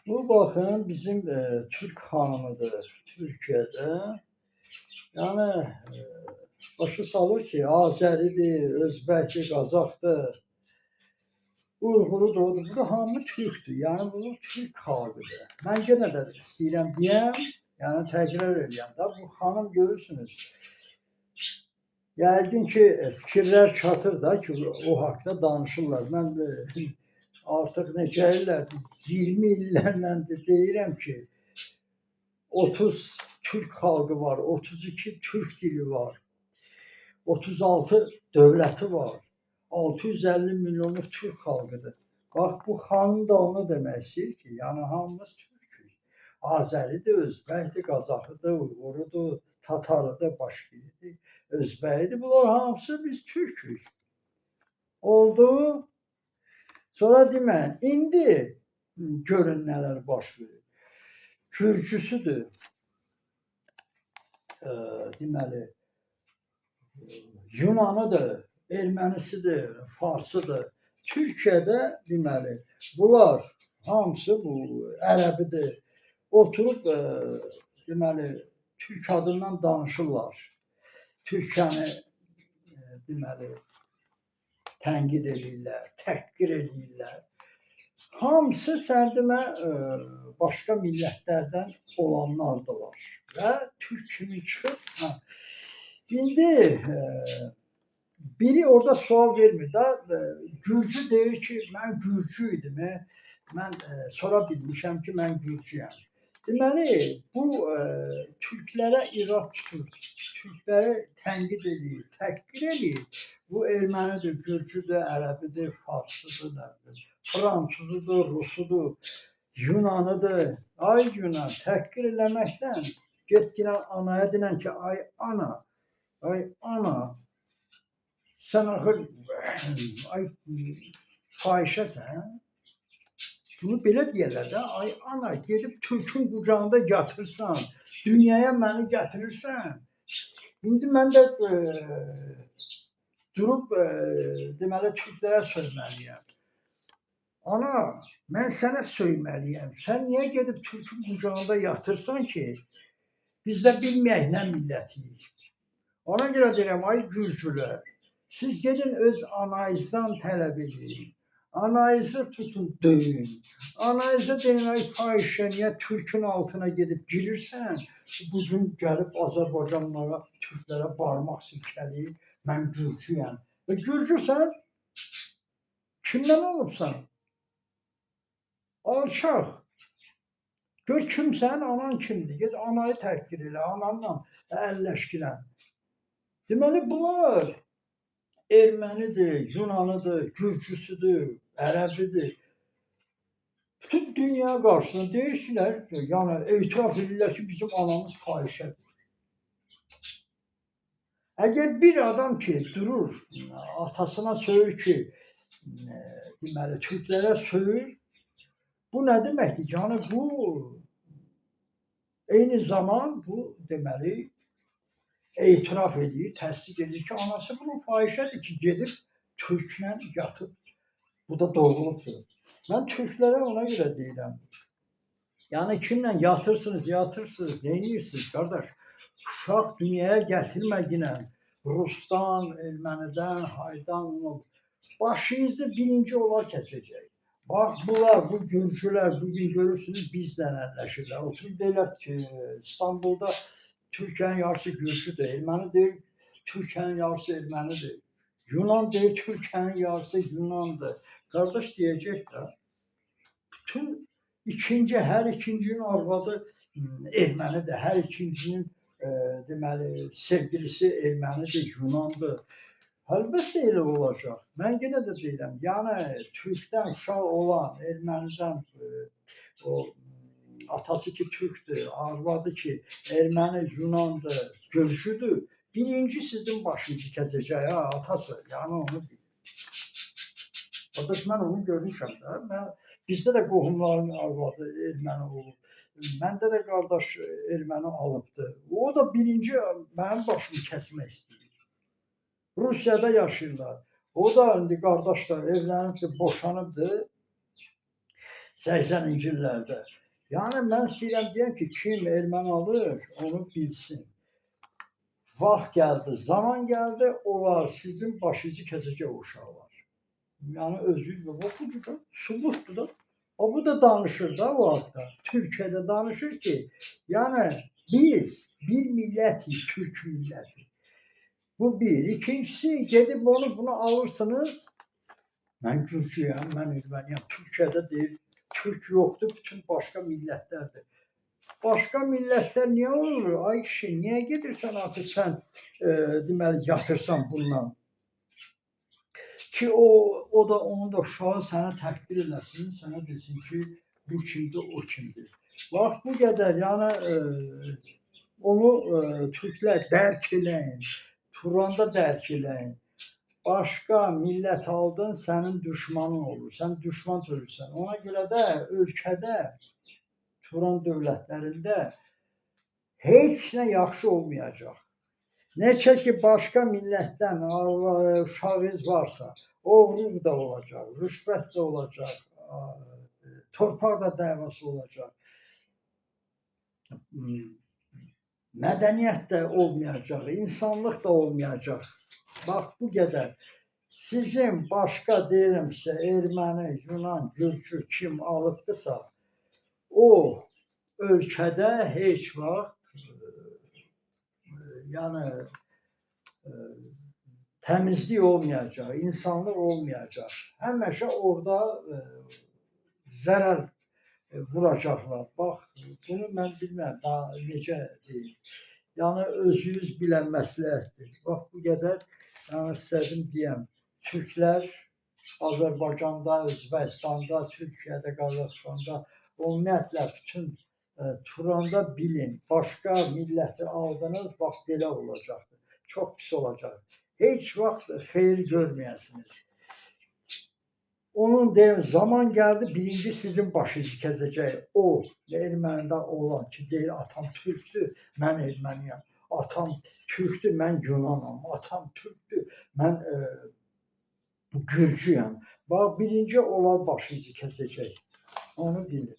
Bu bakın bizim Türk hanımıdır Türkiye'de. Yani başı salır ki Azeridir, Özbəkdir, Qazaxdır, Uyğurudur, odur. Bu da hamı Türkdür. Yani bu Türk xalqıdır. Mən yenə də istəyirəm deyəm, yəni təkrar edirəm də bu xanım görürsünüz. Yəqin ki fikirlər çatır da ki o haqda danışırlar. Mən artıq neçə illərdir, 20 illərlə deyirəm ki 30 Türk xalqı var, 32 Türk dili var, 36 dövləti var, 650 milyonluq Türk xalqıdır. Bax bu xanım da onu demək istəyir ki, yəni hamımız Türkük. Azəridir, Özbəkdir, Qazaxıdır, Uyğurudur, Tatarıdır, başqadır, Özbəyidir. Bunlar hamısı biz Türkük. Oldu. Sonra demə, indi görün nələr baş verir. Gürcüsüdür, deməli, Yunanıdır, Ermənisidir, Farsıdır. Türkiyədə deməli, bunlar hamısı bu ərəbidir. Oturub deməli, Türk adından danışırlar. Türkiyəni deməli, tənqid edirlər, təhqir edirlər. Hamısı sən demə başqa millətlərdən olanlardılar və Türk kimi çıxıb. İndi biri orada sual vermir da, Gürcü deyir ki, mən Gürcü idim, mən sonra bilmişəm ki, mən Gürcüyəm. Deməli, bu Türklərə irad tutur, Türkləri tənqid edir, təhqir edir. Bu ermənidir, Gürcüdür, ərəbidir, farsıdır, Fransuzudur, Rusudur, Yunanıdır. Ay Yunan, təhqir eləməkdən get gələn anaya denən ki, ay ana, sən axır ay fahişəsən. Bunu belə deyirlər də, ay ana, gedib Türkün qucağında yatırsan, dünyaya məni gətirirsən. İndi mən də durub deməli Türklərə söyləməliyəm. Ana, mən sənə söyməliyəm. Sən niyə gedib Türkün qucağında yatırsan ki, biz də bilməyək nə millətiyik. Ona görə deyirəm, ay Gürcülər, siz gedin öz anayızdan tələb edin. Anayızı tutun, döyün. Anayıza deyin, ay fahişə, niyə Türkün altına gedib girirsən? Bugün gəlib Azərbaycanlara, Türklərə barmaq silkəliyir, mən Gürcüyəm. Gürcüsən, kimdən olubsan? Alçaq. Gör kimsən, anan kimdir? Get anayı təhqir elə, ananla əlləşkilən. Deməli, bunlar Ermənidir, Yunanıdır, Gürcüsüdür, ərəbidir. Bütün dünya qarşısında deyirlər, yəni etiraf edirlər ki, bizim anamız fahişədir. Əgər bir adam ki, durur, atasına söyür ki, deməli, Türklərə söyür, bu nə deməkdir? Yəni, bu, eyni zaman bu, deməli, etiraf edir, təsdiq edir ki, anası bunun fahişədir ki, gedib Türklə yatıb. Bu da doğruluqdur. Mən Türklərə ona görə deyirəm. Yəni kimlə yatırsınız, neyinirsiniz, qardaş? Uşaq dünyaya gətirmədinə Rusdan, Ermənidən, Haydan, başınızda birinci onlar kəsəcək. Bax, bunlar, bu Gürcülər, bugün görürsünüz, bizlə əlləşirlər. Oturub deyirlər ki, İstanbulda Türkiyənin yarısı Gürcüdür, erməni deyir, Türkiyənin yarısı ermənidir. Yunan deyir, Türkiyənin yarısı Yunandır. Qardaş deyəcək də, bütün hər ikincinin arvadı ermənidir, hər ikincinin deməli, sevgilisi ermənidir, Yunandır. Əlbəttə elə olacaq. Mən yenə də deyirəm, yəni Türkdən uşaq olan, ermənidən o atası ki Türkdür, arvadı ki erməni, Yunandır, Gürcüdür. Birinci sizin başınızı kəsəcək, atası. Yəni onu bil. Qardaş, mən onu görmüşəm də. Bizdə də qohumların arvadı erməni olub. Məndə də qardaş erməni alıbdır. O da birinci mənim başımı kəsmək istəyir. Rusiyada yaşayırlar. O da indi qardaşlar evlənibdir, boşanıbdır. 80-ci illərdə. Yəni mən istəyirəm deyəm ki, kim erməni alır, onu bilsin. Vaxt gəldi, zaman gəldi, onlar sizin başınızı kəsəcək o uşaqlar. Yəni özünüz budur da, sübutdur da. O bu da danışır da o haqda. Türkiyədə danışır ki, yəni biz bir millətik, Türk milləti. Bu bir. İkincisi, gedib bunu alırsınız. Mən Gürcüyəm, mən erməniyəm. Türkiyədə deyir, Türk yoxdur, bütün başqa millətlərdir. Başqa millətlər niyə olur? Ay kişi, niyə gedirsən axı sən deməli yatırsan bundan? Ki o da onun da uşağı sənə təhqir eləsin, sənə desin ki, bu kimdir, o kimdir. Bax bu qədər, yəni onu Türklər dərk eləyin, Turanda dərk eləyin. Başqa millət aldın, sənin düşmanın olur, sən düşman törürsən. Ona görə də ölkədə, Turan dövlətlərində heç nə yaxşı olmayacaq. Neçə ki, başqa millətdən uşağınız varsa, oğruluq da olacaq, rüşvət də olacaq, torpaq da davası olacaq, mədəniyyət də olmayacaq, insanlıq da olmayacaq. Bax, bu qədər. Sizin başqa deyirəm sizə, erməni, Yunan, Gürcü kim alıbdırsa, o ölkədə heç vaxt yəni təmizlik olmayacaq, insanlıq olmayacaq. Həmişə orada zərər vuracaqlar. Bax, bunu mən bilmirəm, daha necə deyim. Yəni, özünüz bilən məsləhətdir. Bax, bu qədər istədim deyəm. Türklər Azərbaycanda, Özbəkistanda, Türkiyədə, Qazaxıstanda, ümumiyyətlə bütün Turanda bilin, başqa milləti aldınız, bax belə olacaqdır. Çox pis olacaq. Heç vaxt xeyir görməyəsiniz. Onun deyim, zaman gəldi, birinci sizin başınızı kəsəcək. O, ermənində olan ki, deyir, atam Türkdür, mən erməniyəm. Atam Türkdür, mən Yunanam. Atam Türkdür, mən Gürcüyəm. Bax, birinci onlar başınızı kəsəcək. Onu bilin.